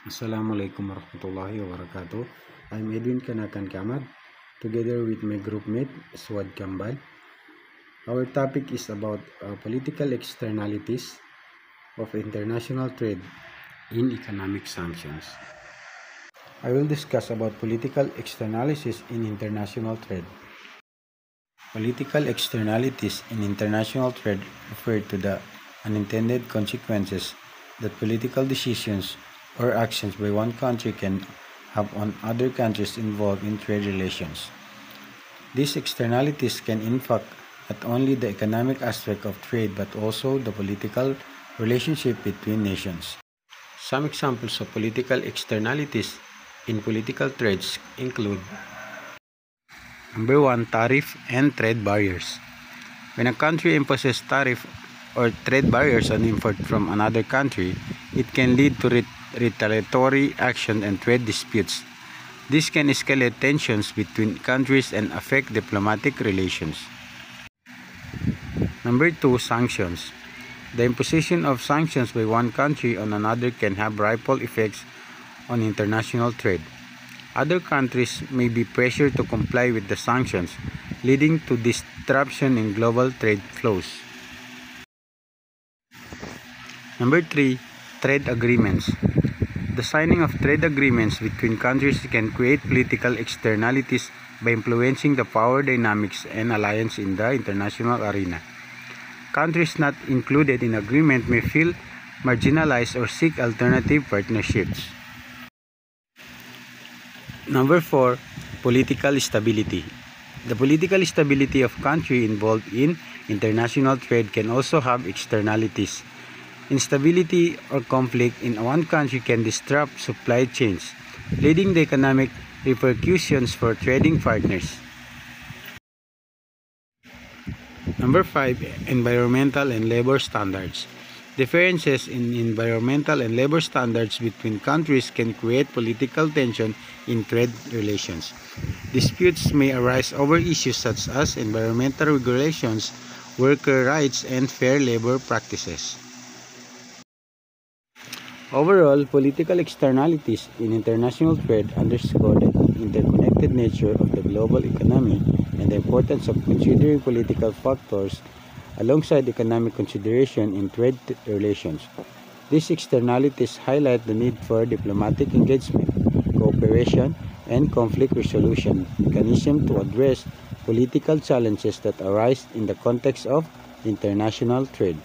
Assalamualaikum warahmatullahi wabarakatuh. I'm Edwin Kanakan Kamad, together with my group mate Swad Kambal. Our topic is about political externalities of international trade in economic sanctions. I will discuss about political externalities in international trade. Political externalities in international trade refer to the unintended consequences that political decisions or actions by one country can have on other countries involved in trade relations. These externalities can impact not only the economic aspect of trade but also the political relationship between nations. Some examples of political externalities in political trades include: Number 1, tariff and trade barriers. When a country imposes tariff or trade barriers on import from another country, it can lead to retaliatory action and trade disputes. This can escalate tensions between countries and affect diplomatic relations. Number 2, sanctions. The imposition of sanctions by one country on another can have ripple effects on international trade. Other countries may be pressured to comply with the sanctions, leading to disruption in global trade flows. Number 3, trade agreements. The signing of trade agreements between countries can create political externalities by influencing the power dynamics and alliance in the international arena. Countries not included in agreement may feel marginalized or seek alternative partnerships. Number 4, political stability. The political stability of country involved in international trade can also have externalities. Instability or conflict in one country can disrupt supply chains, leading to economic repercussions for trading partners. Number 5, environmental and labor standards. Differences in environmental and labor standards between countries can create political tension in trade relations. Disputes may arise over issues such as environmental regulations, worker rights, and fair labor practices. Overall, political externalities in international trade underscore the interconnected nature of the global economy and the importance of considering political factors alongside economic consideration in trade relations. These externalities highlight the need for diplomatic engagement, cooperation, and conflict resolution mechanisms to address political challenges that arise in the context of international trade.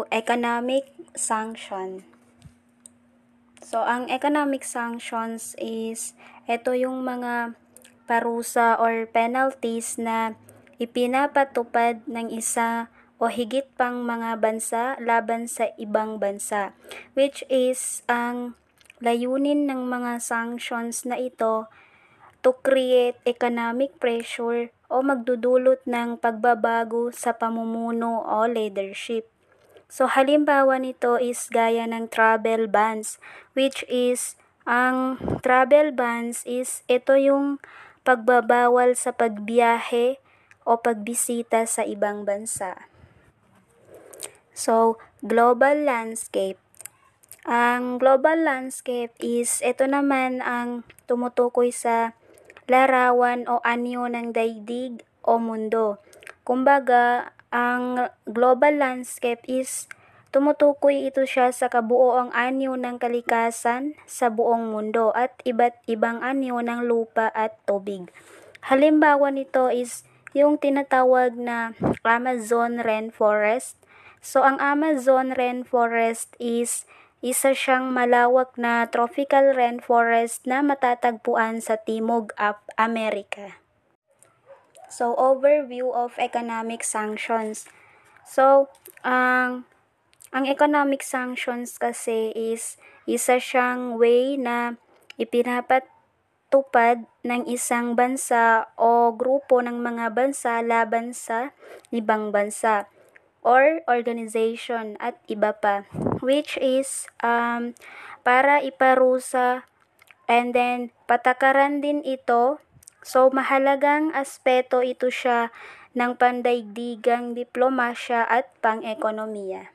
Economic sanction. Ang economic sanctions is ito yung mga parusa or penalties na ipinapatupad ng isa o higit pang mga bansa laban sa ibang bansa, which is ang layunin ng mga sanctions na ito to create economic pressure o magdudulot ng pagbabago sa pamumuno o leadership. Halimbawa nito is gaya ng travel bans, which is, ang travel bans is, ito yung pagbabawal sa pagbiyahe o pagbisita sa ibang bansa. Global landscape. Ang global landscape is, ito naman ang tumutukoy sa larawan o anyo ng daigdig o mundo. Kumbaga, ang global landscape is tumutukoy ito siya sa kabuoang anyo ng kalikasan sa buong mundo at iba't ibang anyo ng lupa at tubig. Halimbawa nito is yung tinatawag na Amazon rainforest. Ang Amazon rainforest is isa siyang malawak na tropical rainforest na matatagpuan sa Timog Amerika. Overview of economic sanctions. Ang economic sanctions kasi is isa siyang way na ipinapatupad ng isang bansa o grupo ng mga bansa laban sa ibang bansa or organization at iba pa, which is para iparusa And then, patakaran din ito. So, mahalagang aspeto ito siya ng pandaigdigang diplomasya at pang-ekonomiya.